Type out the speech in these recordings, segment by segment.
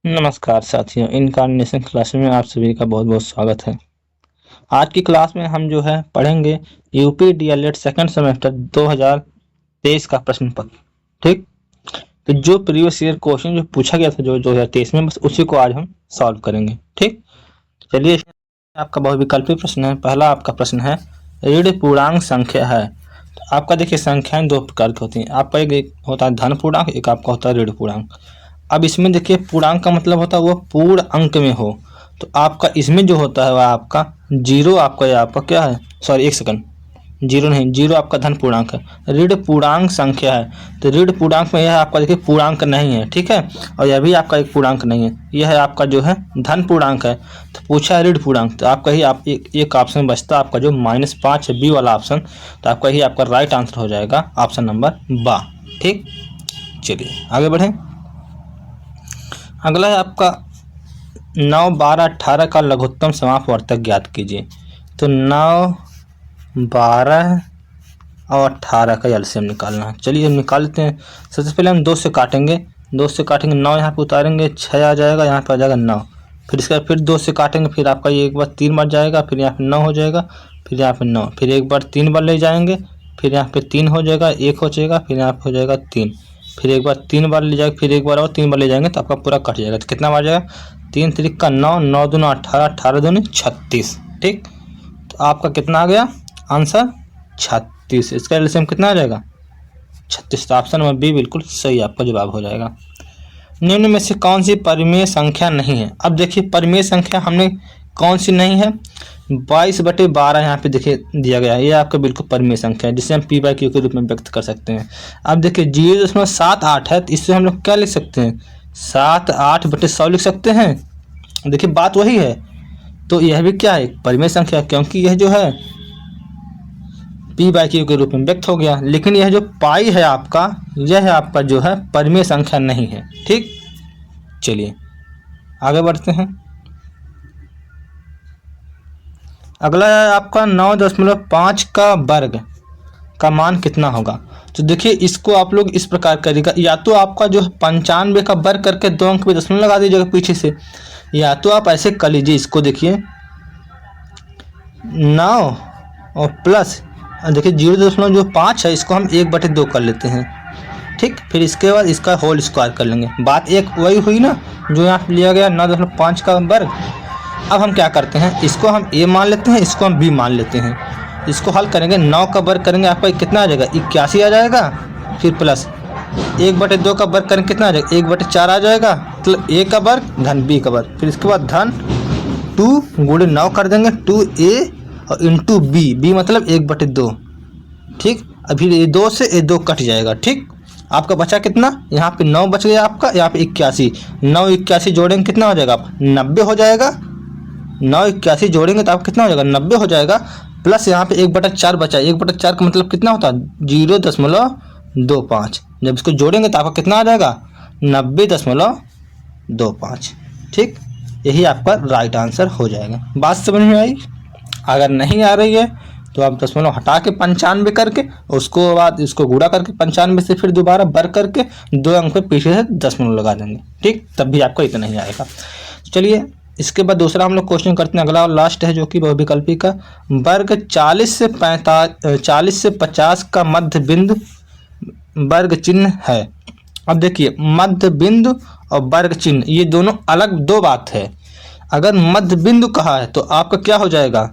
नमस्कार साथियों, incarnation class में आप सभी का बहुत बहुत स्वागत है। आज की क्लास में हम जो है पढ़ेंगे यूपी डीएलएड सेकंड सेमेस्टर 2023 का प्रश्न पत्र। ठीक, तो जो प्रीवियस ईयर क्वेश्चन जो पूछा गया था जो 2023 में, बस उसी को आज हम सॉल्व करेंगे। ठीक, चलिए, आपका बहुविकल्पी प्रश्न है। पहला आपका प्रश्न है, ऋण पूर्णांक संख्या है। तो आपका देखिए संख्याएं दो प्रकार की होती हैं। आपका एक होता है धन पूर्णांक, एक आपका होता है ऋण पूर्णांक। अब इसमें देखिए पूर्णांक का मतलब होता है वो पूर्ण अंक में हो। तो आपका इसमें जो होता है वह आपका जीरो, आपका क्या है, सॉरी एक सेकंड, जीरो नहीं, जीरो आपका धन पूर्णांक है। ऋण पूर्णांक संख्या है, तो ऋण पूर्णांक में यह आपका देखिए पूर्णांक नहीं है। ठीक है, और यह भी आपका एक पूर्णांक नहीं है, यह है आपका जो है धन पूर्णांक है। तो पूछा है ऋण पूर्णांक, तो आपका ही आप एक ऑप्शन बचता आपका जो -5 है, बी वाला ऑप्शन। तो आपका ही आपका राइट आंसर हो जाएगा ऑप्शन नंबर बा। ठीक, चलिए आगे बढ़ें। अगला है आपका 9, 12, 18 का लघुत्तम समापवर्तक ज्ञात कीजिए। तो 9, 12 और 18 का एलसीएम निकालना है। चलिए हम निकाल लेते हैं। सबसे पहले हम 2 से काटेंगे, 2 से काटेंगे 9 यहाँ पे उतारेंगे, 6 आ जाएगा, यहाँ पे आ जाएगा 9। फिर इसके बाद फिर 2 से काटेंगे, फिर आपका ये एक बार 3 बार जाएगा, फिर यहाँ पे 9 हो जाएगा, फिर यहाँ पे 9, फिर एक बार 3 बार ले जाएंगे, फिर यहाँ पे 3 हो जाएगा, 1 हो जाएगा, फिर यहाँ पे हो जाएगा 3, फिर एक बार 3 बार ले जाएगा, फिर एक बार और 3 बार ले जाएंगे तो आपका पूरा कट जाएगा। तो कितना बार जाएगा, 3 त्रिक का 9, 9 दूना 18, 18 दूनी 36। ठीक, तो आपका कितना आ गया आंसर 36। इसका एलसीएम कितना आ जाएगा 36। तो ऑप्शन नंबर बी बिल्कुल सही आपका जवाब हो जाएगा। निम्न में से कौन सी परिमेय संख्या नहीं है। अब देखिए परिमेय संख्या हमने कौन सी नहीं है, 22/12 यहाँ पे देखिए दिया गया है, ये आपका बिल्कुल परिमेय संख्या है जिसे हम पी बाई क्यू के रूप में व्यक्त कर सकते हैं। अब देखिए 0.78 है, तो इससे हम लोग क्या लिख सकते हैं, 7/8/100 लिख सकते हैं। देखिए बात वही है, तो यह भी क्या है परिमेय संख्या, क्योंकि यह जो है पी बाई क्यू के रूप में व्यक्त हो गया। लेकिन यह जो पाई है आपका, यह है आपका जो है परिमेय संख्या नहीं है। ठीक, चलिए आगे बढ़ते हैं। अगला है आपका 9.5 का वर्ग का मान कितना होगा। तो देखिए इसको आप लोग इस प्रकार करिएगा, या तो आपका जो 95 का वर्ग करके 2 अंक पे दशमलव लगा दीजिएगा पीछे से, या तो आप ऐसे कर लीजिए। इसको देखिए 9 और प्लस देखिए 0.5 है, इसको हम 1/2 कर लेते हैं। ठीक, फिर इसके बाद इसका होल स्क्वायर कर लेंगे। बात एक वही हुई ना जो यहाँ पे लिया गया 9.5 का वर्ग। अब हम क्या करते हैं, इसको हम a मान लेते हैं, इसको हम b मान लेते हैं। इसको हल करेंगे, 9 का वर्ग करेंगे आपका कितना आ जाएगा 81 आ जाएगा, फिर प्लस 1/2 का वर्ग करेंगे कितना आ जाएगा 1/4 आ जाएगा, मतलब a का वर्ग धन b का वर्ग, फिर इसके बाद धन 2 गुणे 9 कर देंगे 2a और इंटू b मतलब 1/2। ठीक, अभी ये 2 से ये 2 कट जाएगा। ठीक, आपका बचा कितना, यहाँ पे 9 बच गया आपका, यहाँ पे 81, 9 81 जोड़ेंगे कितना हो जाएगा आप 90 हो जाएगा। 9 81 जोड़ेंगे तो आपका कितना हो जाएगा 90 हो जाएगा, प्लस यहाँ पे 1/4 बचा, 1/4 का मतलब कितना होता है 0.25। जब इसको जोड़ेंगे तो आपका कितना आ जाएगा 90.25। ठीक, यही आपका राइट आंसर हो जाएगा। बात समझ में आई। अगर नहीं आ रही है तो आप दशमलव हटा के 95 करके, उसको बाद इसको गुणा करके 95 से फिर दोबारा बर करके 2 अंक पे पीछे से दशमलव लगा देंगे। ठीक, तब भी आपको इतना ही आएगा। चलिए इसके बाद दूसरा हम लोग क्वेश्चन करते हैं। अगला और लास्ट है जो कि बहुविकल्पी का वर्ग 40 से 50 का मध्य बिंदु वर्ग चिन्ह है। अब देखिए मध्य बिंदु और वर्ग चिन्ह ये दोनों अलग दो बात है। अगर मध्य बिंदु कहा है तो आपका क्या हो जाएगा,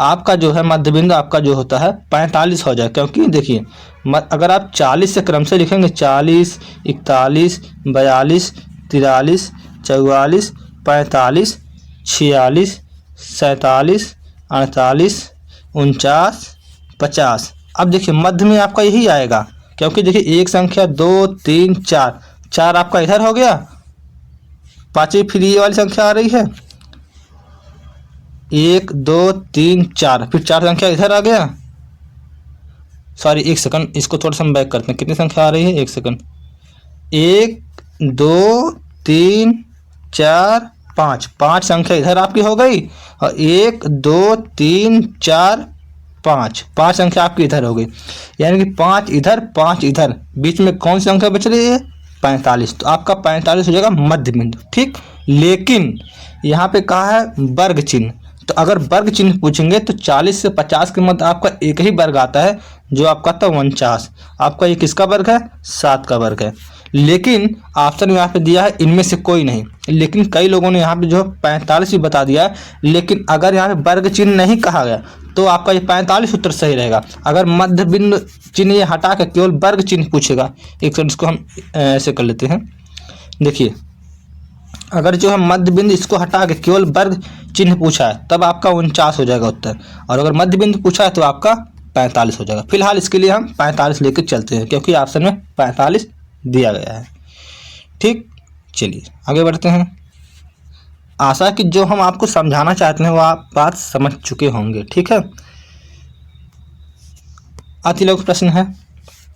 आपका जो है मध्य बिंदु आपका जो होता है 45 हो जाएगा। क्योंकि देखिए अगर आप 40 से क्रम से लिखेंगे 40, 41, 42, 43, 44, 45, 46, 47, 48, 49, 50। अब देखिए मध्य में आपका यही आएगा, क्योंकि देखिए एक संख्या 2, 3, 4, 4 आपका इधर हो गया, पांचवी फिर ये वाली संख्या आ रही है 1, 2, 3, 4, फिर 4 संख्या इधर आ गया। सॉरी एक सेकंड, इसको थोड़ा सा हम बैक करते हैं। कितनी संख्या आ रही है, एक सेकंड, 1, 2, 3, 4, 5, 5 संख्या इधर आपकी हो गई, और 1, 2, 3, 4, 5, 5 संख्या आपकी इधर हो गई। यानी कि 5 इधर 5 इधर, बीच में कौन सी संख्या बच रही है 45, तो आपका 45 हो जाएगा मध्य बिंदु। ठीक, लेकिन यहाँ पे कहा है वर्ग चिन्ह, तो अगर वर्ग चिन्ह पूछेंगे तो 40 से 50 के मध्य आपका एक ही वर्ग आता है जो आपका था 49। आपका ये किसका वर्ग है? 7 का वर्ग है। लेकिन ऑप्शन यहाँ पे दिया है इनमें से कोई नहीं, लेकिन कई लोगों ने यहाँ पे जो 45 भी बता दिया है, लेकिन अगर यहाँ पे वर्ग चिन्ह नहीं कहा गया तो आपका ये 45 उत्तर सही रहेगा। अगर मध्य बिंदु चिन्ह ये हटा कर केवल वर्ग चिन्ह पूछेगा, एक सेकंड इसको हम ऐसे कर लेते हैं। देखिए, अगर जो है मध्य बिंदु इसको हटा के केवल वर्ग चिन्ह पूछा है तब आपका 49 हो जाएगा उत्तर, और अगर मध्य बिंदु पूछा है तो आपका 45 हो जाएगा। फिलहाल इसके लिए हम 45 लेकर चलते हैं क्योंकि ऑप्शन में 45 दिया गया है। ठीक, चलिए आगे बढ़ते हैं। आशा कि जो हम आपको समझाना चाहते हैं वो आप बात समझ चुके होंगे। ठीक है, अतिलोक प्रश्न है,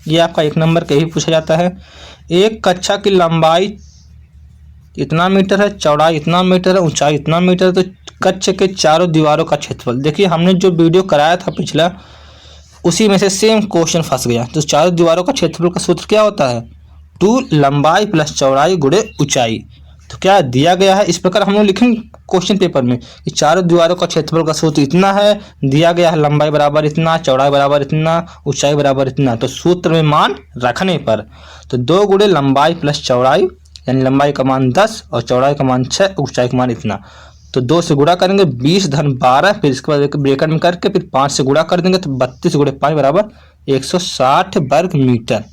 ये आपका 1 नंबर का ही पूछा जाता है। एक कक्षा की लंबाई इतना मीटर है, चौड़ाई इतना मीटर है, ऊंचाई इतना मीटर है, तो कक्ष के चारों दीवारों का क्षेत्रफल। देखिए, हमने जो वीडियो कराया था पिछला, उसी में से सेम क्वेश्चन फंस गया। तो चारों दीवारों का क्षेत्रफल का सूत्र क्या होता है? 2 लंबाई प्लस चौड़ाई गुणे ऊंचाई। तो क्या दिया गया है, इस प्रकार हम लोग लिखेंगे क्वेश्चन पेपर में कि चारों दीवारों का क्षेत्रफल का सूत्र इतना है, दिया गया है लंबाई बराबर इतना, चौड़ाई बराबर इतना, ऊंचाई बराबर इतना। तो सूत्र में मान रखने पर तो 2 गुणे लंबाई प्लस चौड़ाई, यानी लंबाई का मान 10 और चौड़ाई का मान 6, ऊंचाई का मान इतना। तो 2 से गुणा करेंगे 20 धन 12, फिर इसके बाद ब्रैकेट में करके फिर 5 से गुणा कर देंगे तो 32 गुणे 5 बराबर 160 वर्ग मीटर,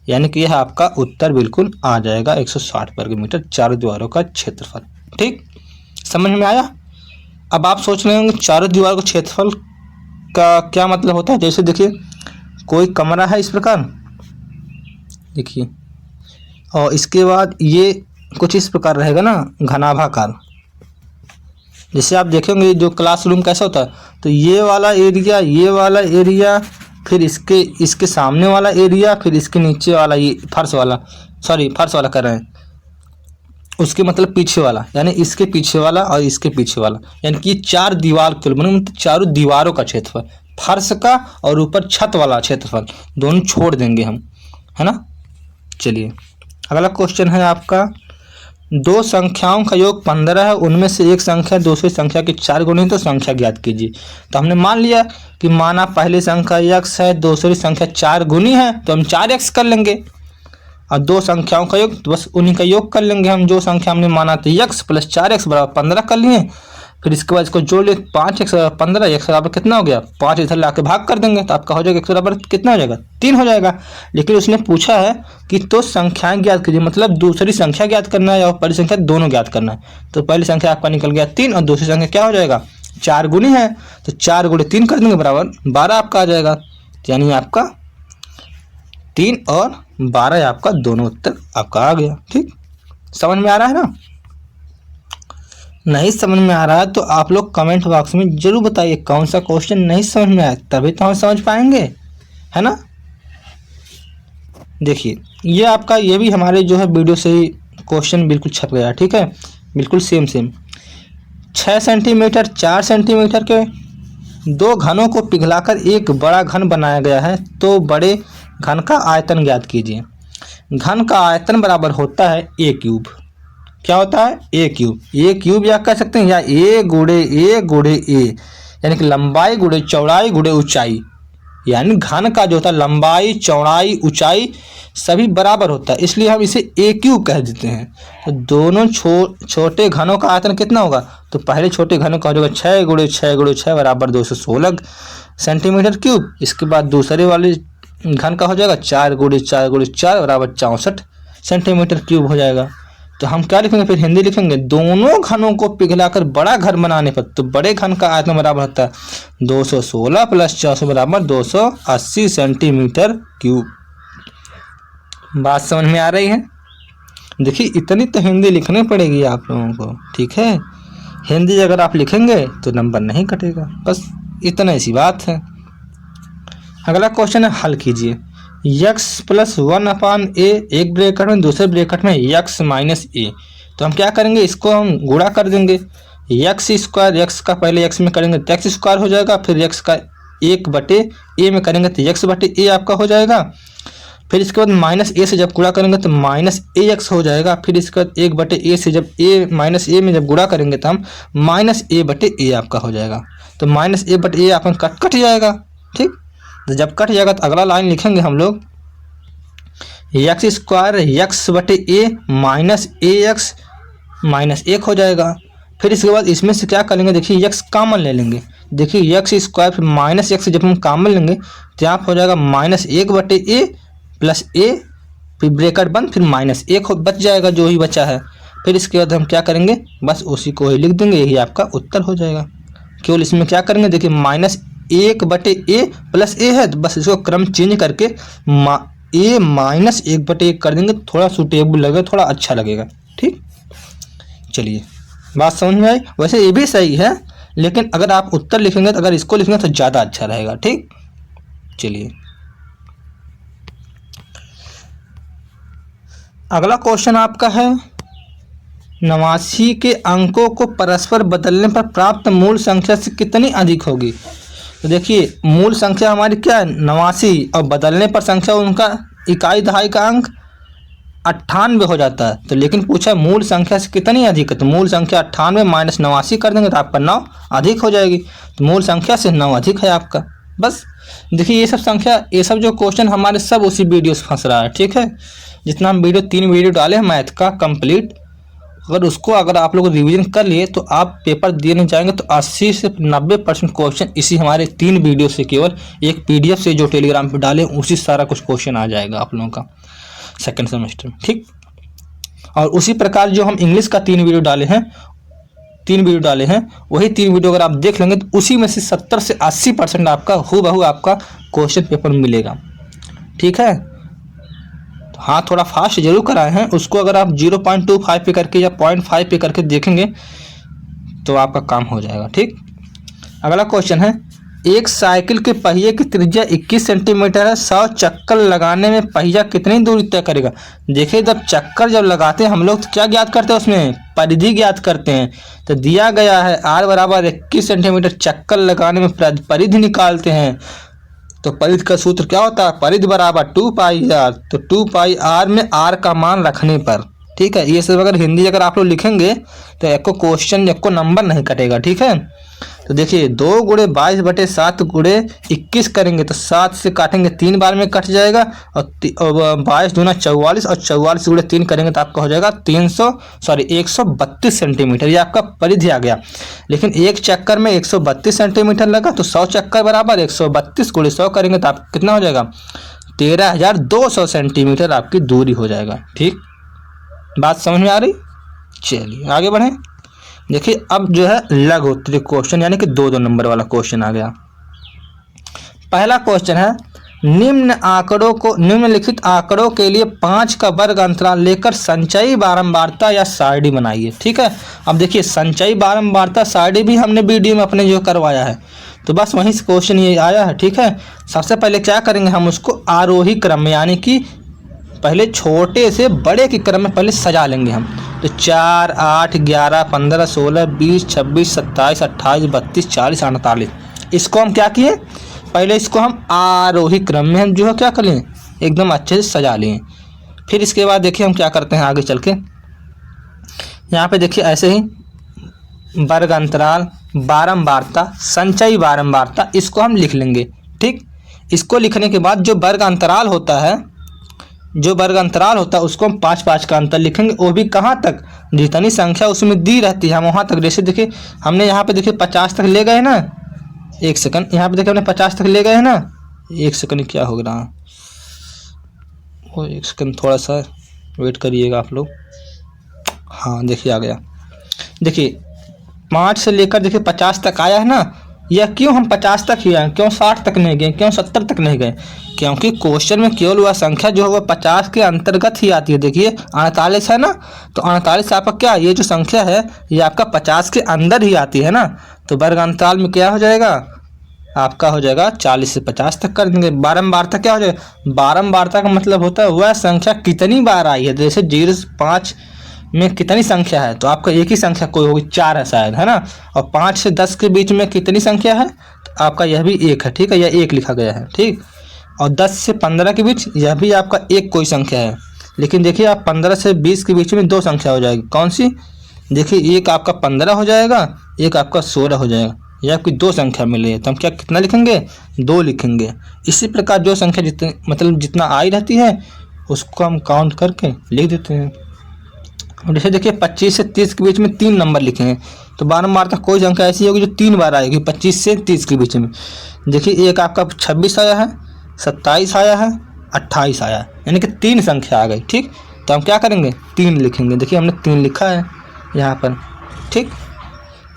यानी कि यह आपका उत्तर बिल्कुल आ जाएगा 160 वर्ग मीटर चारों दीवारों का क्षेत्रफल। ठीक, समझ में आया? अब आप सोच रहे होंगे चारों दीवारों का क्षेत्रफल का क्या मतलब होता है। जैसे देखिए, कोई कमरा है इस प्रकार, देखिए, और इसके बाद ये कुछ इस प्रकार रहेगा ना, घनाभाकार। जैसे आप देखेंगे जो क्लासरूम कैसा होता है, तो ये वाला एरिया, ये वाला एरिया, फिर इसके सामने वाला एरिया, फिर इसके नीचे वाला, ये फर्श वाला कर रहे हैं, उसके मतलब पीछे वाला, यानी इसके पीछे वाला और इसके पीछे वाला, यानी कि 4 दीवार कुल बने, मतलब चारों दीवारों का क्षेत्रफल, फर्श का और ऊपर छत वाला क्षेत्रफल दोनों छोड़ देंगे हम, है ना। चलिए अगला क्वेश्चन है आपका, 2 संख्याओं का योग 15 है, उनमें से एक संख्या दूसरी संख्या के 4 गुनी है, तो संख्या ज्ञात कीजिए। तो हमने मान लिया कि माना पहली संख्या x है, दूसरी संख्या 4 गुनी है, तो हम 4x कर लेंगे, और 2 संख्याओं का योग तो बस उन्हीं का योग कर लेंगे हम। जो संख्या हमने माना तो x प्लस 4x बराबर 15 कर लिए, फिर इसके बाद इसको जोड़ लिए 5x बराबर 15, x बराबर कितना हो गया 5, इधर लाके भाग कर देंगे तो आपका हो जाएगा x बराबर कितना हो जाएगा 3 हो जाएगा। लेकिन उसने पूछा है कि तो संख्याएं ज्ञात कीजिए, मतलब दूसरी संख्या ज्ञात करना है और पहली संख्या दोनों ज्ञात करना है। तो पहली संख्या आपका निकल गया 3 और दूसरी संख्या क्या हो जाएगा 4 गुनी है, तो 4 गुणे 3 कर देंगे बराबर 12 आपका आ जाएगा, यानी आपका 3 और 12 आपका दोनों उत्तर आपका आ गया। ठीक, समझ में आ रहा है ना? नहीं समझ में आ रहा है तो आप लोग कमेंट बॉक्स में जरूर बताइए कौन सा क्वेश्चन नहीं समझ में आया, तभी तो हम समझ पाएंगे, है ना। देखिए ये आपका, ये भी हमारे जो है वीडियो से ही क्वेश्चन बिल्कुल छप गया। ठीक है, बिल्कुल सेम 6 सेंटीमीटर 4 सेंटीमीटर के 2 घनों को पिघलाकर एक बड़ा घन बनाया गया है, तो बड़े घन का आयतन ज्ञात कीजिए। घन का आयतन बराबर होता है a क्यूब। क्या होता है a क्यूब या कह सकते हैं या a गुणे a, यानी कि लंबाई गुणे चौड़ाई गुणे ऊंचाई, यानी घन का जो होता है लंबाई चौड़ाई ऊंचाई सभी बराबर होता है, इसलिए हम इसे a क्यूब कह देते हैं। तो दोनों छोटे घनों का आयतन कितना होगा, तो पहले छोटे घनों का हो जाएगा 6 गुणे 6 बराबर 216 सेंटीमीटर क्यूब। इसके बाद दूसरे वाले घन का हो जाएगा 4 गुणे 4 बराबर 64 सेंटीमीटर क्यूब हो जाएगा। तो हम क्या लिखेंगे, फिर हिंदी लिखेंगे, दोनों घनों को पिघलाकर बड़ा घन बनाने पर तो बड़े घन का आयतन बराबर होता है 216 प्लस 64 बराबर 280 सेंटीमीटर क्यूब। बात समझ में आ रही है? देखिए इतनी तो हिंदी लिखनी पड़ेगी आप लोगों को, ठीक है। हिंदी अगर आप लिखेंगे तो नंबर नहीं कटेगा, बस इतना ऐसी बात है। अगला क्वेश्चन है, हल कीजिए। x प्लस 1/a, एक ब्रैकेट में दूसरे ब्रैकेट में x माइनस a, तो हम क्या करेंगे, इसको हम गुणा कर देंगे। x स्क्वायर, x का पहले x में करेंगे तो x स्क्वायर हो जाएगा, फिर x का 1/a में करेंगे तो x/a आपका हो जाएगा, फिर इसके बाद माइनस ए से जब गुणा करेंगे तो माइनस ए एक्स हो जाएगा। फिर इसके बाद 1/a से जब ए माइनस ए में जब गुणा करेंगे तो हम माइनस a/a आपका हो जाएगा। तो माइनस a/a आपका कट जाएगा। ठीक, तो जब कट जाएगा तो अगला लाइन लिखेंगे हम लोग एक्स स्क्वायर x/a माइनस ए एक्स माइनस 1 हो जाएगा। फिर इसके बाद इसमें से क्या करेंगे, देखिए x कॉमन ले लेंगे। देखिए एक्स स्क्वायर फिर माइनस एक्स जब हम कॉमन लेंगे तो यहाँ हो जाएगा -1/a प्लस a फिर ब्रैकेट बंद फिर -1 बच जाएगा जो ही बचा है। फिर इसके बाद हम क्या करेंगे, बस उसी को ही लिख देंगे, यही आपका उत्तर हो जाएगा। केवल इसमें क्या करेंगे, देखिए -1/a प्लस a है तो बस इसको क्रम चेंज करके a -1/1 कर देंगे, थोड़ा सूटेबल लगेगा, थोड़ा अच्छा लगेगा। ठीक, चलिए बात समझ में आई। वैसे ये भी सही है, लेकिन अगर आप उत्तर लिखेंगे तो अगर इसको लिखेंगे तो ज़्यादा अच्छा रहेगा। ठीक, चलिए अगला क्वेश्चन आपका है 89 के अंकों को परस्पर बदलने पर प्राप्त मूल संख्या से कितनी अधिक होगी। तो देखिए मूल संख्या हमारी क्या है 89 और बदलने पर संख्या उनका इकाई दहाई का अंक 98 हो जाता है। तो लेकिन पूछा मूल संख्या से कितनी अधिक है, तो मूल संख्या 98 माइनस 89 कर देंगे तो आपका 9 अधिक हो जाएगी। तो मूल संख्या से 9 अधिक है आपका। बस देखिए ये सब संख्या, ये सब जो क्वेश्चन हमारे सब उसी वीडियो से फंस रहा है। ठीक है, जितना हम 3 वीडियो डाले हैं मैथ का कंप्लीट, अगर आप लोग रिवीजन कर लिए तो आप पेपर देने जाएंगे तो 80 से 90% क्वेश्चन इसी हमारे 3 वीडियो से, केवल एक PDF से जो टेलीग्राम पे डाले उसी सारा कुछ क्वेश्चन आ जाएगा आप लोगों का सेकंड सेमेस्टर में। ठीक, और उसी प्रकार जो हम इंग्लिश का 3 वीडियो डाले हैं वही 3 वीडियो अगर आप देख लेंगे तो उसी में से 70 से 80% आपका हूबहू आपका क्वेश्चन पेपर मिलेगा। ठीक है, तो हाँ थोड़ा फास्ट जरूर कराए हैं, उसको अगर आप 0.25 पे करके या 0.5 पे करके देखेंगे तो आपका काम हो जाएगा। ठीक, अगला क्वेश्चन है एक साइकिल के पहिए की त्रिज्या 21 सेंटीमीटर है, 100 चक्कर लगाने में पहिया कितनी दूरी तय करेगा। देखिए जब चक्कर लगाते हैं हम लोग तो क्या ज्ञात करते हैं, उसमें परिधि ज्ञात करते हैं। तो दिया गया है r बराबर 21 सेंटीमीटर, चक्कर लगाने में परिधि निकालते हैं। तो परिधि का सूत्र क्या होता है, परिधि बराबर 2πr। तो 2πr में r का मान रखने पर, ठीक है, ये सब अगर हिंदी अगर आप लोग लिखेंगे तो एक को क्वेश्चन एक को नंबर नहीं कटेगा। ठीक है, तो देखिए 2 × 22/7 × 21 करेंगे तो 7 से काटेंगे 3 बार में कट जाएगा, और 22 दूना 44 और 44 × 3 करेंगे तो आपका हो जाएगा 132 सेंटीमीटर। ये आपका परिधि आ गया। लेकिन एक चक्कर में 132 सेंटीमीटर लगा तो 100 चक्कर बराबर 132 × 100 करेंगे तो आप कितना हो जाएगा 13,200 सेंटीमीटर आपकी दूरी हो जाएगा। ठीक, बात समझ में आ रही। चलिए आगे बढ़ें। देखिए अब जो है लघु उत्तरीय क्वेश्चन यानी कि 2-2 नंबर वाला क्वेश्चन आ गया। पहला क्वेश्चन है निम्नलिखित आंकड़ों के लिए 5 का वर्ग अंतराल लेकर संचयी बारंबारता या सारणी बनाइए। ठीक है, अब देखिए संचयी बारंबारता सारणी भी हमने वीडियो में अपने जो करवाया है, तो बस वहीं से क्वेश्चन ये आया है। ठीक है, सबसे पहले क्या करेंगे, हम उसको आरोही क्रम में यानी कि पहले छोटे से बड़े के क्रम में पहले सजा लेंगे हम। तो 4, 8, 11, 15, 16, 20, 26, 27, 28, 32, 40, 48 इसको हम क्या किए, पहले इसको हम आरोही क्रम में हम जो है क्या कर लें एकदम अच्छे से सजा लें। फिर इसके बाद देखिए हम क्या करते हैं आगे चल के, यहाँ पे देखिए ऐसे ही वर्ग अंतराल बारंबारता संचयी बारंबारता इसको हम लिख लेंगे। ठीक, इसको लिखने के बाद जो वर्ग अंतराल होता है उसको हम 5-5 का अंतर लिखेंगे। वो भी कहाँ तक, जितनी संख्या उसमें दी रहती है हम वहाँ तक। जैसे देखिए हमने यहाँ पे देखिए 50 तक ले गए ना, 1 सेकंड, यहाँ पे देखिए हमने 50 तक ले गए हैं ना, 1 सेकंड क्या हो रहा है वो 1 सेकंड थोड़ा सा वेट करिएगा आप लोग। हाँ देखिए आ गया। देखिए 5 से लेकर देखिए 50 तक आया है ना, या क्यों हम 50 तक ही आए, क्यों 60 तक नहीं गए, क्यों 70 तक नहीं गए, क्योंकि क्वेश्चन में केवल वह संख्या जो है वह 50 के अंतर्गत ही आती है। देखिए 48 है ना, तो 48 आपका क्या, ये जो संख्या है ये आपका 50 के अंदर ही आती है ना, तो वर्ग अंतराल में क्या हो जाएगा आपका हो जाएगा 40 से 50 तक कर देंगे। बारंबारता क्या हो जाएगा, बारंबारता का मतलब होता है वह संख्या कितनी बार आई है। जैसे 0 से 5 में कितनी संख्या है, तो आपका एक ही संख्या कोई होगी 4 है शायद, है ना, और 5 से 10 के बीच में कितनी संख्या है, तो आपका यह भी 1 है। ठीक है, यह 1 लिखा गया है। ठीक, और 10 से 15 के बीच यह भी आपका एक कोई संख्या है। लेकिन देखिए आप 15 से 20 के बीच में दो संख्या हो जाएगी। कौन सी? देखिए एक आपका 15 हो जाएगा, एक आपका 16 हो जाएगा। ये आपकी दो संख्या मिली है, तो हम क्या कितना लिखेंगे? 2 लिखेंगे। इसी प्रकार जो संख्या जितने मतलब जितना आई रहती है उसको हम काउंट करके लिख देते हैं। और जैसे देखिए 25 से 30 के बीच में 3 नंबर लिखे हैं, तो बारम्बार तक कोई संख्या ऐसी होगी जो 3 बार आएगी 25 से 30 के बीच में। देखिए एक आपका 26 आया है, 27 आया है, 28 आया है, यानी कि 3 संख्या आ गई। ठीक, तो हम क्या करेंगे? 3 लिखेंगे। देखिए हमने 3 लिखा है यहाँ पर। ठीक,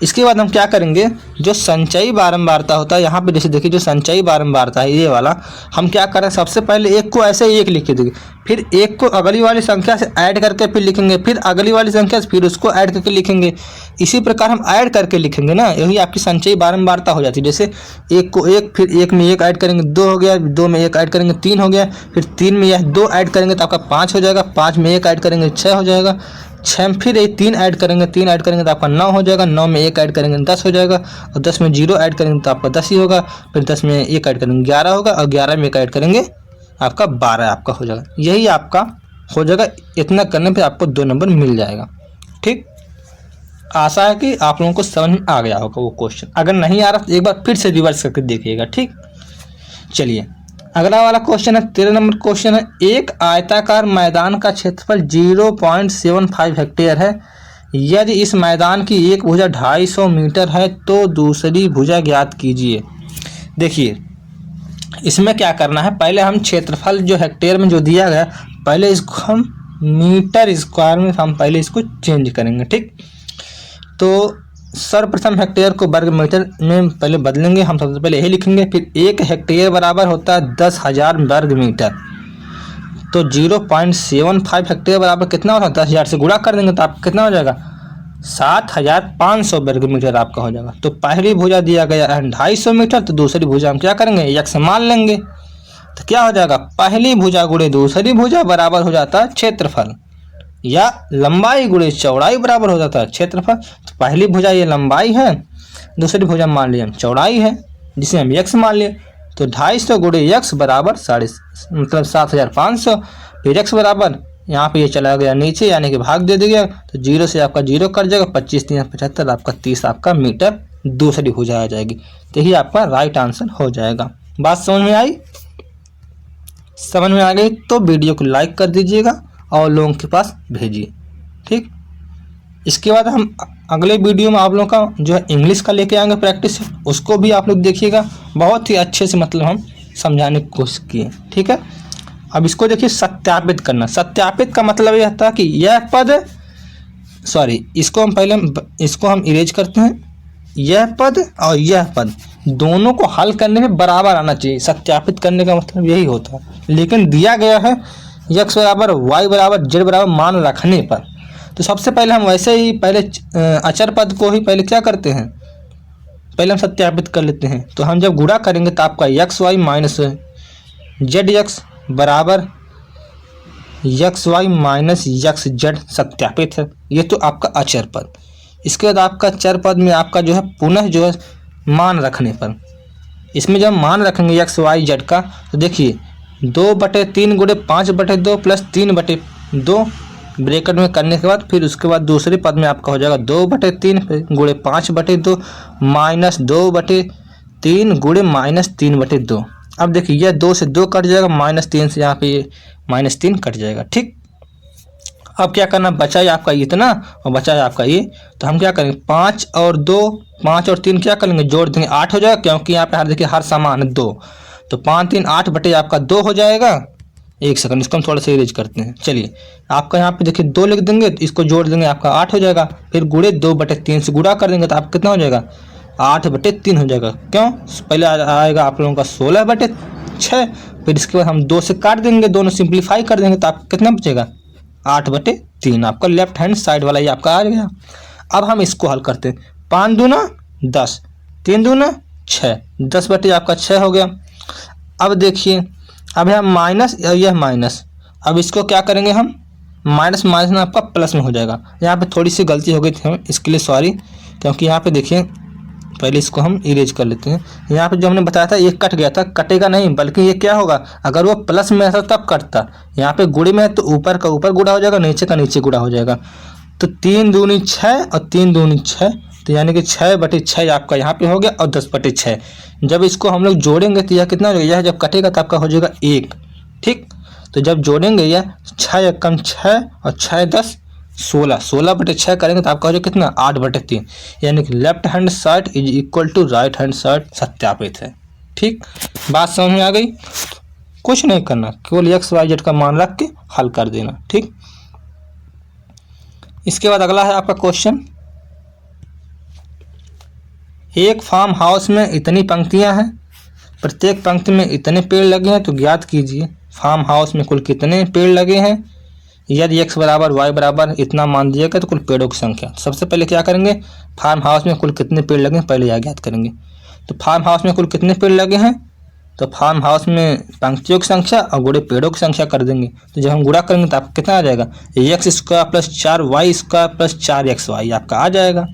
इसके बाद हम क्या करेंगे? जो संचयी बारंबारता होता है यहाँ पे, जैसे देखिए जो संचयी बारंबारता है ये वाला, हम क्या करें? सबसे पहले एक को ऐसे ही एक लिख के देंगे, फिर एक को अगली वाली संख्या से ऐड करके फिर लिखेंगे, फिर अगली वाली संख्या से फिर उसको ऐड करके लिखेंगे। इसी प्रकार हम ऐड करके लिखेंगे ना, यही आपकी संचयी बारंबारता हो जाती है। जैसे एक को एक, फिर एक में एक ऐड करेंगे 2 हो गया, 2 में एक ऐड करेंगे 3 हो गया, फिर 3 में यह 2 ऐड करेंगे तो आपका 5 हो जाएगा, 5 में एक ऐड करेंगे 6 हो जाएगा, 6 में फिर 3 ऐड करेंगे, 3 ऐड करेंगे तो आपका 9 हो जाएगा, 9 में एक ऐड करेंगे 10 हो जाएगा, और 10 में 0 ऐड करेंगे तो आपका 10 ही होगा, फिर 10 में एक ऐड करेंगे 11 होगा, और 11 में एक ऐड करेंगे आपका 12 आपका हो जाएगा। यही आपका हो जाएगा। इतना करने पे आपको 2 नंबर मिल जाएगा। ठीक, आशा है कि आप लोगों को समझ में आ गया होगा वो क्वेश्चन। अगर नहीं आ रहा तो एक बार फिर से रिवर्स करके देखिएगा। ठीक, चलिए अगला वाला क्वेश्चन है 13 नंबर क्वेश्चन है। एक आयताकार मैदान का क्षेत्रफल 0.75 हेक्टेयर है। यदि इस मैदान की एक भुजा 250 मीटर है तो दूसरी भुजा ज्ञात कीजिए। देखिए इसमें क्या करना है, पहले हम क्षेत्रफल जो हेक्टेयर में जो दिया गया पहले इसको हम मीटर स्क्वायर में हम पहले इसको चेंज करेंगे। ठीक, तो सर्वप्रथम हेक्टेयर को वर्ग मीटर में पहले बदलेंगे। हम सबसे पहले यही लिखेंगे, फिर 1 हेक्टेयर बराबर होता है 10,000 वर्ग मीटर। तो 0.75 हेक्टेयर बराबर कितना होता है? 10,000 से गुणा कर देंगे तो आपका कितना हो जाएगा? 7,500 वर्ग मीटर आपका हो जाएगा। तो पहली भुजा दिया गया है 250 मीटर, तो दूसरी भुजा हम क्या करेंगे? यक्ष मान लेंगे। तो क्या हो जाएगा? पहली भुजा गुणे दूसरी भुजा बराबर हो जाता है क्षेत्रफल, या लंबाई गुणे चौड़ाई बराबर हो जाता है क्षेत्रफल। तो पहली भुजा ये लंबाई है, दूसरी भुजा मान लिया हम चौड़ाई है, जिसे हम यक्ष मान लिए। तो 250 गुणे यक्ष बराबर 7,500। फिर यक्ष बराबर यहाँ पे ये चला गया नीचे, यानी कि भाग दे दिया, तो 0 से आपका 0 कट जाएगा, 25 3 75 आपका 30 आपका मीटर दूसरी भुजा आ जाएगी। तो यही आपका राइट आंसर हो जाएगा। बात समझ में आई? समझ में आ गई तो वीडियो को लाइक कर दीजिएगा और लोगों के पास भेजिए। ठीक, इसके बाद हम अगले वीडियो में आप लोगों का जो है इंग्लिश का लेके आएंगे प्रैक्टिस, उसको भी आप लोग देखिएगा। बहुत ही अच्छे से मतलब हम समझाने की कोशिश किए। ठीक है, अब इसको देखिए सत्यापित करना। सत्यापित का मतलब यह था कि यह पद, सॉरी इसको हम पहले इसको हम इरेज करते हैं। यह पद और यह पद दोनों को हल करने में बराबर आना चाहिए। सत्यापित करने का मतलब यही होता है। लेकिन दिया गया है x बराबर y बराबर z बराबर मान रखने पर, तो सबसे पहले हम वैसे ही पहले अचर पद को ही पहले क्या करते हैं? पहले हम सत्यापित कर लेते हैं। तो हम जब गुणा करेंगे तो आपका x y minus z x बराबर x y minus x z सत्यापित है। ये तो आपका अचर पद। इसके बाद आपका चर पद में आपका जो है पुनः जो है मान रखने पर, इसमें जब मान रखेंगे एक्स वाई जेड का, तो देखिए 2/3 गुणे 5/2 प्लस 3/2 ब्रैकेट में करने के बाद फिर उसके बाद दूसरे पद में आपका हो जाएगा 2/3 गुणे 5/2 माइनस 2/3 गुणे माइनस 3/2। अब देखिए यह 2 से 2 कट जाएगा, -3 से यहाँ पे -3 कट जाएगा। ठीक, अब क्या करना, बचा है आपका इतना और बचा है आपका ये, तो हम क्या करेंगे 5 और 3 क्या करेंगे? जोड़ देंगे, 8 हो जाएगा, क्योंकि यहाँ पे हर देखिए हर समान है 2, तो 5 3 8 बटे आपका 2 हो जाएगा। एक सेकंड इसको हम थोड़ा सा इरेज करते हैं। चलिए आपका यहाँ पे देखिए 2 लिख देंगे, तो इसको जोड़ देंगे आपका 8 हो जाएगा, फिर गुणे 2/3 से गुणा कर देंगे तो आपका कितना हो जाएगा? 8/3 हो जाएगा। क्यों? पहले आएगा आप लोगों का 16/6, फिर इसके बाद हम 2 से काट देंगे, दोनों सिंप्लीफाई कर देंगे तो आपका कितना बचेगा? 8/3 आपका लेफ्ट हैंड साइड वाला ये आपका आ गया। अब हम इसको हल करते हैं। 5 दूना 10, 3 दूना 6, 10 बटे आपका 6 हो गया। अब देखिए अब यह माइनस और यह माइनस, अब इसको क्या करेंगे हम? माइनस माइनस में आपका प्लस में हो जाएगा। यहाँ पे थोड़ी सी गलती हो गई थी, इसके लिए सॉरी, क्योंकि यहाँ पे देखिए पहले इसको हम इरेज कर लेते हैं। यहाँ पे जो हमने बताया था एक कट गया था, कटेगा नहीं बल्कि ये क्या होगा, अगर वो प्लस में था तब कटता, यहाँ पे गुणे में है तो ऊपर का ऊपर गुणा हो जाएगा, नीचे का नीचे गुणा हो जाएगा। तो 3 दूनी 6 और 3 दूनी 6, तो यानी कि 6/6 आपका यहाँ पे हो गया और 10/6। जब इसको हम लोग जोड़ेंगे तो यह कितना हो जाएगा, यह जब कटेगा तो आपका हो जाएगा 1। ठीक, तो जब जोड़ेंगे यह 6 एकम 6 और 6 10 16, 16/6 करेंगे तो आपका हो जाएगा कितना, 8/3। यानी कि left hand side is equal to right hand side सत्यापित है। ठीक, बात समझ में आ गई। कुछ नहीं करना, केवल एक्स वाई जेड का मान रख के हल कर देना। ठीक, इसके बाद अगला है आपका क्वेश्चन, एक फार्म हाउस में इतनी पंक्तियां हैं, प्रत्येक पंक्ति में इतने पेड़ लगे हैं, तो ज्ञात कीजिए फार्म हाउस में कुल कितने पेड़ लगे हैं। यदि x बराबर y बराबर इतना मान दिया गया तो कुल पेड़ों की संख्या। सबसे पहले क्या करेंगे, फार्म हाउस में कुल कितने पेड़ लगे हैं पहले यह ज्ञात करेंगे। तो फार्म हाउस में कुल कितने पेड़ लगे हैं, तो फार्म हाउस में पंक्तियों की संख्या और गुणे पेड़ों की संख्या कर देंगे। तो जब हम गुणा करेंगे तो आपको कितना आ जाएगा, x² + 4y² + 4xy आपका आ जाएगा।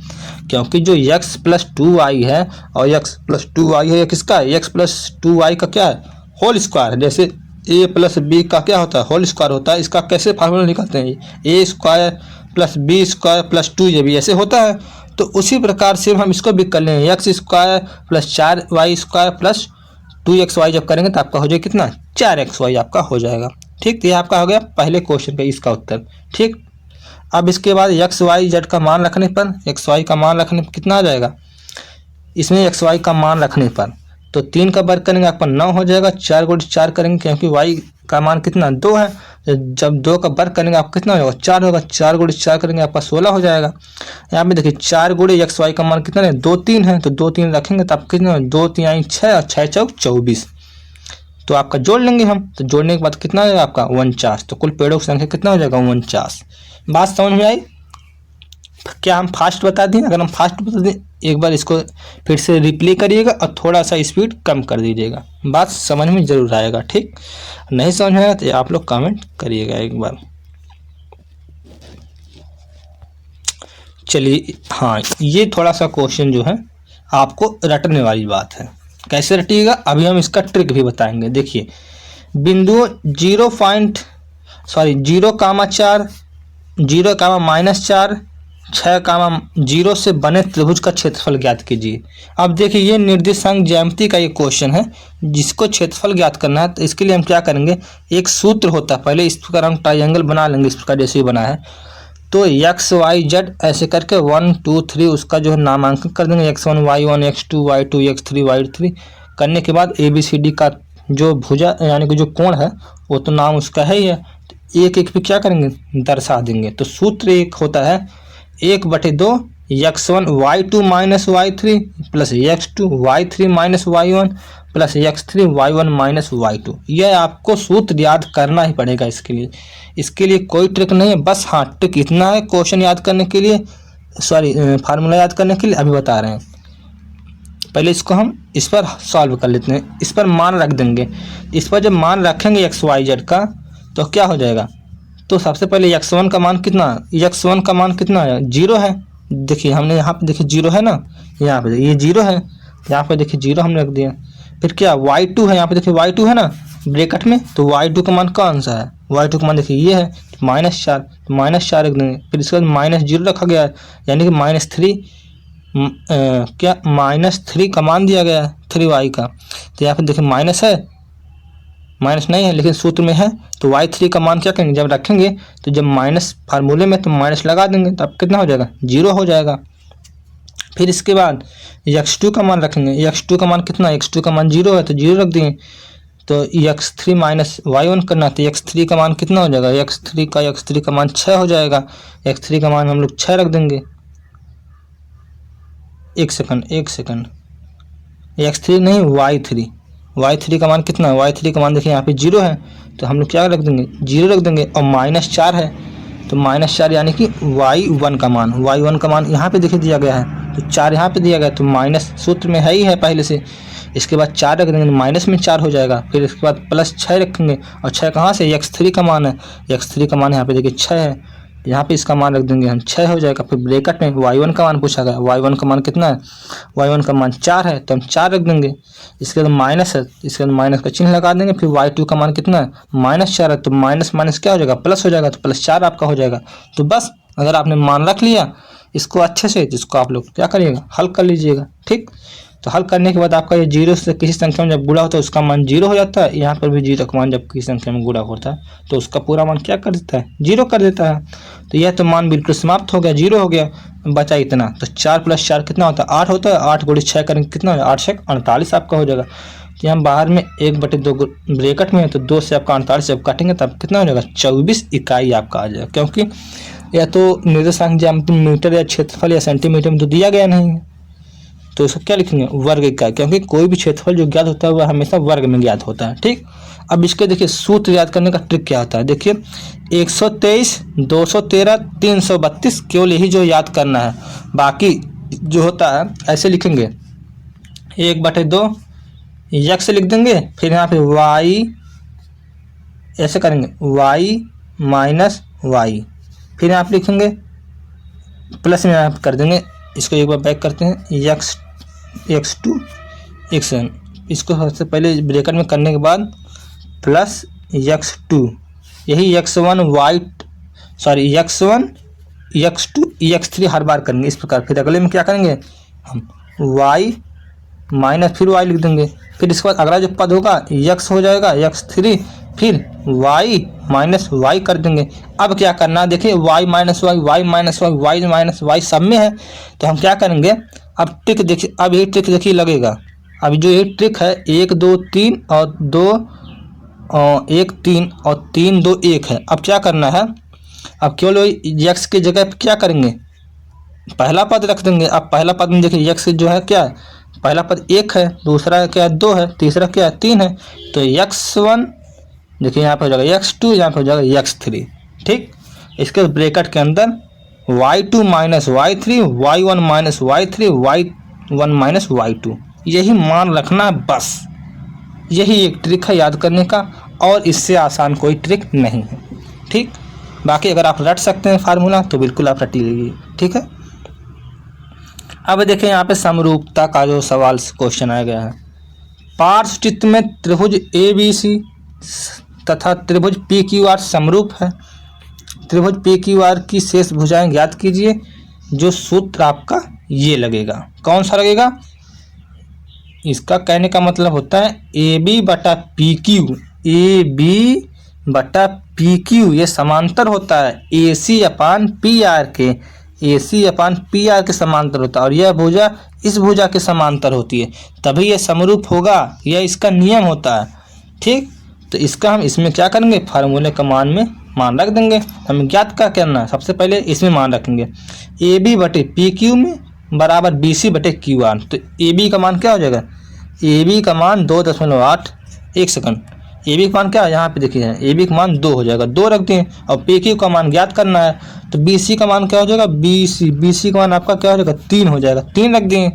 क्योंकि जो x + 2y है और x + 2y है, किसका, x + 2y का क्या है, होल स्क्वायर। जैसे a + b का क्या होता है, होल स्क्वायर होता है। इसका कैसे फार्मूला निकालते हैं, a² + b² + 2 ये भी ऐसे होता है। तो उसी प्रकार से हम इसको भी कर लेंगे, x² + 4y² + 2xy जब करेंगे तो आपका हो जाएगा कितना, 4xy आपका हो जाएगा। ठीक, तो ये आपका हो गया पहले क्वेश्चन का इसका उत्तर। ठीक, अब इसके बाद एक्स वाई जेड का मान रखने पर, एक्स वाई का मान रखने पर कितना आ जाएगा, इसमें एक्स वाई का मान रखने पर तो 3 का वर्ग करेंगे आपका 9 हो जाएगा, 4 × 4 करेंगे क्योंकि वाई का मान कितना 2 है, जब 2 का वर्ग करेंगे आपका कितना होगा, 4 होगा, 4 × 4 करेंगे आपका 16 हो जाएगा। यहाँ पे देखिए 4 × एक्स वाई का मान कितना है, 2 3 है, तो 2 3 रखेंगे तो आपका कितना, 2 3 6 और 6 4 24। तो आपका जोड़ लेंगे हम, तो जोड़ने के बाद कितना आएगा आपका 49। तो कुल पेड़ों की संख्या कितना हो जाएगा 49। बात समझ में आई। क्या हम फास्ट बता दें, अगर हम फास्ट बता दें एक बार इसको फिर से रिप्ले करिएगा और थोड़ा सा स्पीड कम कर दीजिएगा, बात समझ में जरूर आएगा। ठीक, नहीं समझ में आएगा तो आप लोग कमेंट करिएगा एक बार। चलिए, हाँ ये थोड़ा सा क्वेश्चन जो है आपको रटने वाली बात है, कैसे रटिएगा अभी हम इसका ट्रिक भी बताएंगे। देखिए, बिंदु 0.4 0,4 0,-4 6,0 से बने त्रिभुज का क्षेत्रफल ज्ञात कीजिए। अब देखिए ये निर्देशांक ज्यामिति का ये क्वेश्चन है जिसको क्षेत्रफल ज्ञात करना है। तो इसके लिए हम क्या करेंगे, एक सूत्र होता है, पहले इस प्रकार हम ट्रायंगल बना लेंगे, इस प्रकार जैसे ही बना है। तो एक्स वाई जेड ऐसे करके 1 2 3 उसका जो है नामांकन कर देंगे, x1 y1 x2 y2 x3 y3 करने के बाद ABCD का जो भुजा यानी कि जो कोण है वो तो नाम उसका है ही है, तो एक एक पे क्या करेंगे दर्शा देंगे। तो सूत्र एक होता है 1/2 x1 y2 - y3 plus x2 y3 - y1 plus x3 y1 - y2। यह आपको सूत्र याद करना ही पड़ेगा। इसके लिए कोई ट्रिक नहीं है, बस हाँ ट्रिक इतना है, क्वेश्चन याद करने के लिए फार्मूला याद करने के लिए अभी बता रहे हैं। पहले इसको हम इस पर सॉल्व कर लेते हैं, इस पर मान रख देंगे। इस पर जब मान रखेंगे एक्स वाई जेड का तो क्या हो जाएगा, तो सबसे पहले x1 का मान कितना, x1 का मान कितना है 0 है। देखिए हमने यहाँ पे देखिए 0 है ना, यहाँ पे ये 0 है, यहाँ पे देखिए 0 हमने रख दिया। फिर क्या y2 है, यहाँ पे देखिए y2 है ना ब्रैकेट में, तो y2 का मान कौन सा है, y2 का मान देखिए ये है -4, तो -4 रख देंगे। फिर इसके बाद -0 रखा गया है यानी कि -3 क्या -3 का मान दिया गया है 3y का। तो यहाँ पे देखिए माइनस है, माइनस नहीं है लेकिन सूत्र में है, तो y3 का मान क्या करेंगे जब रखेंगे तो जब माइनस फार्मूले में तो माइनस लगा देंगे तो अब कितना हो जाएगा 0 हो जाएगा। फिर इसके बाद x2 का मान रखेंगे, x2 का मान कितना, x2 का मान 0 है तो 0 रख दिए। तो x3 - y1 करना, तो x3 का मान कितना हो जाएगा, x3 का मान 6 हो जाएगा। x3 का मान हम लोग 6 रख देंगे। एक सेकंड x3 नहीं y3 का मान कितना है, y3 का मान देखिए यहाँ पे 0 है तो हम लोग क्या रख देंगे 0 रख देंगे। और -4 है तो -4 यानी कि y1 का मान यहाँ पे देखिए दिया गया है, तो 4 यहाँ पे दिया गया, तो माइनस सूत्र में है ही है पहले से। इसके बाद 4 रख देंगे, माइनस में 4 हो जाएगा। फिर इसके बाद +6 रखेंगे, और 6 कहाँ से, x3 का मान है, x3 का मान यहाँ पे देखिए 6 है, यहाँ पे इसका मान रख देंगे हम 6 हो जाएगा। फिर ब्रैकेट में y1 का मान पूछा गया, y1 का मान कितना है, y1 का मान 4 है तो हम 4 रख देंगे। इसके बाद माइनस है, इसके बाद माइनस का चिन्ह लगा देंगे। फिर y2 का मान कितना है, -4 है तो माइनस माइनस क्या हो जाएगा, प्लस हो जाएगा, तो +4 आपका हो जाएगा। तो बस अगर आपने मान रख लिया इसको अच्छे से, जिसको आप लोग क्या करिएगा, हल कर लीजिएगा। ठीक, तो हल करने के बाद आपका ये 0 से किसी संख्या में जब गुणा होता है उसका मान 0 हो जाता है। यहाँ पर भी 0 का मान जब किसी संख्या में गुणा होता है तो उसका पूरा मान क्या कर देता है, 0 कर देता है। तो यह तो मान बिल्कुल समाप्त हो गया, 0 हो गया, बचा इतना। तो 4 + 4 कितना होता है, 8 होता है। 8 × 6 करेंगे कितना हो, 8 × 6 48 आपका हो जाएगा। तो यहाँ बाहर में 1/2 ब्रैकेट में है तो 2 से आपका 48 जब काटेंगे तब कितना हो जाएगा, 24 इकाई आपका आ जाएगा। क्योंकि या तो निर्देशांक ज्यामिति मीटर या क्षेत्रफल या सेंटीमीटर में तो दिया गया नहीं है, तो इसको क्या लिखेंगे, वर्ग इकाई। क्योंकि कोई भी क्षेत्रफल जो ज्ञात होता है वह हमेशा वर्ग में ज्ञात होता है। ठीक, अब इसके देखिए सूत्र याद करने का ट्रिक क्या होता है। देखिए 123, 213, 332 केवल यही जो याद करना है। बाकी जो होता है ऐसे लिखेंगे, 1/2 x लिख देंगे, फिर यहाँ पे y ऐसे करेंगे, y - y, फिर यहाँ पे लिखेंगे प्लस में यहाँ कर देंगे। इसको एक बार बैक करते हैं, x2 x1, इसको सबसे पहले ब्रैकेट में करने के बाद प्लस x2, यही x1 x2 x3 हर बार करेंगे इस प्रकार। फिर अगले में क्या करेंगे हम, y माइनस फिर y लिख देंगे। फिर इसके बाद अगला जो पद होगा x हो जाएगा, x3, फिर y - y कर देंगे। अब क्या करना है, देखिए y - y सब में है तो हम क्या करेंगे, अब ट्रिक देखिए, अब ये ट्रिक देखिए लगेगा। अब जो ये ट्रिक है 1 2 3 और 2 1 3 और 3 2 1 है। अब क्या करना है, अब केवल x की जगह पे क्या करेंगे, पहला पद रख देंगे। अब पहला पद में देखिए x जो है क्या है, पहला पद 1 है, दूसरा क्या है 2 है, तीसरा क्या है 3 है। तो x1 देखिए यहाँ पे हो जाएगा x2, यहाँ पे हो जाएगा x3। ठीक, इसके ब्रैकेट के अंदर y2 - y3, y1 - y3, y1 - y2, यही मान रखना बस। यही एक ट्रिक है याद करने का, और इससे आसान कोई ट्रिक नहीं है। ठीक, बाकी अगर आप रट सकते हैं फार्मूला तो बिल्कुल आप रट लीजिए। ठीक है, अब देखिए यहाँ पे समरूपता का जो सवाल क्वेश्चन आया गया है। पार्श्व चित्र में त्रिभुज ABC तथा त्रिभुज PQR समरूप है। त्रिभुज PQR की शेष भुजाएं ज्ञात कीजिए। जो सूत्र आपका ये लगेगा, कौन सा लगेगा, इसका कहने का मतलब होता है AB/PQ, AB/PQ ये समांतर होता है AC/PR के, AC/PR के समांतर होता है, और यह भुजा इस भुजा के समांतर होती है, तभी यह समरूप होगा, यह इसका नियम होता है। ठीक, तो इसका हम इसमें क्या करेंगे, फार्मूले का मान में मान रख देंगे। हमें ज्ञात क्या करना है, सबसे पहले इसमें मान रखेंगे AB/PQ में बराबर BC/QR। तो AB का मान क्या हो जाएगा, AB का मान 2.8, एक सेकंड, AB का मान क्या है, यहाँ पे देखिए AB का मान 2 हो जाएगा, 2 रख दें। और PQ का मान ज्ञात करना है तो BC का मान क्या हो जाएगा, BC का मान आपका क्या हो जाएगा, 3 हो जाएगा, 3 रख दें।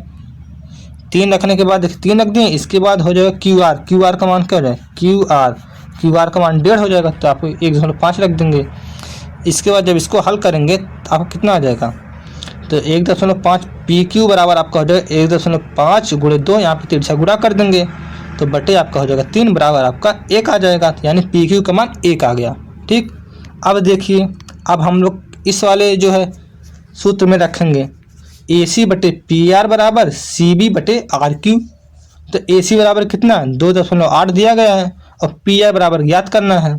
3 रखने के बाद देखिए 3 रख दें, इसके बाद हो जाएगा QR का मान क्या हो जाएगा, QR का मान 1.5 हो जाएगा, तो आपको 1.5 रख देंगे। इसके बाद जब इसको हल करेंगे तो आपको कितना आ जाएगा, तो 1.5 PQ बराबर आपका हो जाएगा 1.5 × 2, यहाँ पे तिरछा गुणा कर देंगे तो बटे आपका हो जाएगा 3 बराबर आपका 1 आ जाएगा, यानी PQ का मान 1 आ गया। ठीक, अब देखिए, अब हम लोग इस वाले जो है सूत्र में रखेंगे AC/PR बराबर CB/RQ। तो AC बराबर कितना, 2.8 दिया गया है, और PR बराबर ज्ञात करना है,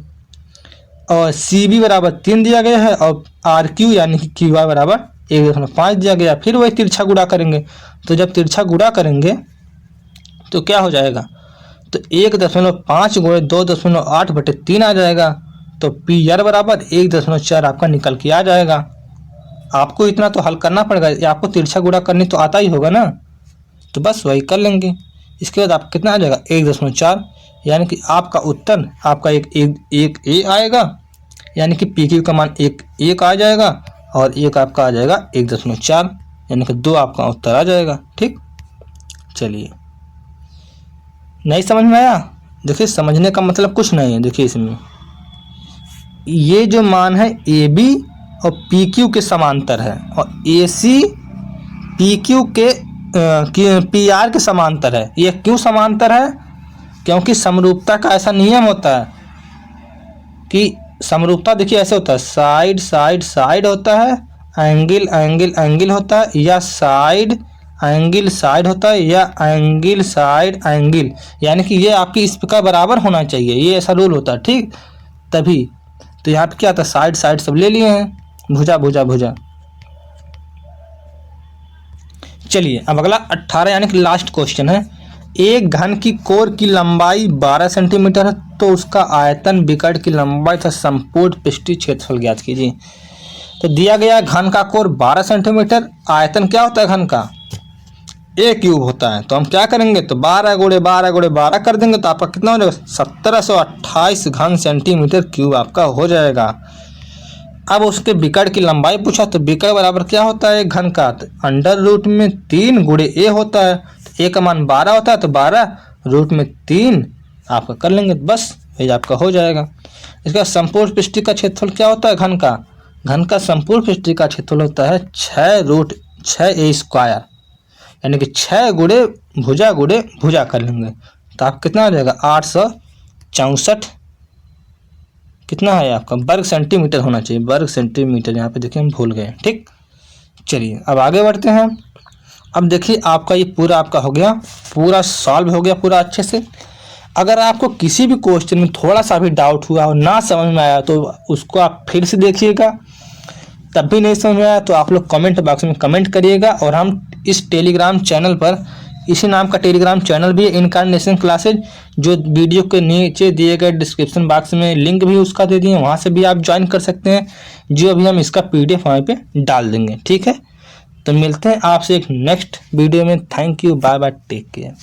और CB बराबर 3 दिया गया है, और RQ यानी कि QR बराबर 1.5 दिया गया। फिर वही तिरछा गुणा करेंगे, तो जब तिरछा गुणा करेंगे तो क्या हो जाएगा, तो 1.5 × 2.8/3 आ जाएगा। तो PR बराबर 1.4 आपका निकल के आ जाएगा। आपको इतना तो हल करना पड़ेगा, आपको तिरछा गुणा करनी तो आता ही होगा ना, तो बस वही कर लेंगे। इसके बाद आप कितना आ जाएगा, 1.4, यानी कि आपका उत्तर आपका एक ए आएगा, यानी कि PQ का मान 1 आ जाएगा, और 1 आपका आ जाएगा 1.4, यानी कि 2 आपका उत्तर आ जाएगा। ठीक, चलिए, नहीं समझ में आया, देखिए समझने का मतलब कुछ नहीं है। देखिए इसमें ये जो मान है AB और पी क्यू के समांतर है और ए सी पी क्यू के पी आर के समांतर है। ये क्यों समांतर है? क्योंकि समरूपता का ऐसा नियम होता है कि समरूपता देखिए ऐसे होता है, साइड साइड साइड होता है, एंगल एंगल एंगल होता है, या साइड एंगल साइड होता है, या एंगल साइड एंगल, यानी कि ये आपकी इस प्रकार बराबर होना चाहिए, ये ऐसा रूल होता है। ठीक, तभी तो यहाँ पे क्या आता है, साइड साइड सब ले लिए हैं, भुजा भुजा भुजा। चलिए अब अगला 18 यानी कि लास्ट क्वेश्चन है। एक घन की कोर की लंबाई 12 सेंटीमीटर है तो उसका आयतन विकर्ण की लंबाई तथा संपूर्ण पृष्ठीय क्षेत्रफल ज्ञात कीजिए। तो दिया गया घन का कोर 12 सेंटीमीटर, आयतन क्या होता है घन का, ए क्यूब होता है। तो हम क्या करेंगे, तो 12 गुणे 12 गुणे 12 कर देंगे तो आपका कितना हो जाएगा, 1728 घन सेंटीमीटर क्यूब आपका हो जाएगा। अब उसके विकर्ण की लंबाई पूछा, तो विकर्ण बराबर क्या होता है एक घन का, तो अंडर रूट में 3 गुणे ए होता है। तो ए का मान 12 होता है, तो 12 रूट में 3 आपका कर लेंगे, बस ये आपका हो जाएगा। इसका संपूर्ण पृष्ठ का क्षेत्रफल क्या होता है घन का, घन का संपूर्ण पृष्ठ का क्षेत्रफल होता है 6 रूट 6 ए स्क्वायर, यानी कि 6 गुणे भुजा कर लेंगे तो आप कितना हो जाएगा 864 कितना है आपका वर्ग सेंटीमीटर होना चाहिए, वर्ग सेंटीमीटर। यहाँ पे देखिए हम भूल गए। ठीक, चलिए अब आगे बढ़ते हैं। अब देखिए आपका ये पूरा आपका हो गया, पूरा सॉल्व हो गया पूरा अच्छे से। अगर आपको किसी भी क्वेश्चन में थोड़ा सा भी डाउट हुआ हो, ना समझ में आया, तो उसको आप फिर से देखिएगा, तब भी नहीं समझ में आया तो आप लोग कमेंट बॉक्स में कमेंट करिएगा। और हम इस टेलीग्राम चैनल पर, इसी नाम का टेलीग्राम चैनल भी है, इनकार्नेशन क्लासेज, जो वीडियो के नीचे दिए गए डिस्क्रिप्शन बॉक्स में लिंक भी उसका दे दिए, वहाँ से भी आप ज्वाइन कर सकते हैं, जो अभी हम इसका PDF वहाँ पे डाल देंगे। ठीक है, तो मिलते हैं आपसे एक नेक्स्ट वीडियो में। Thank you, bye bye, take care.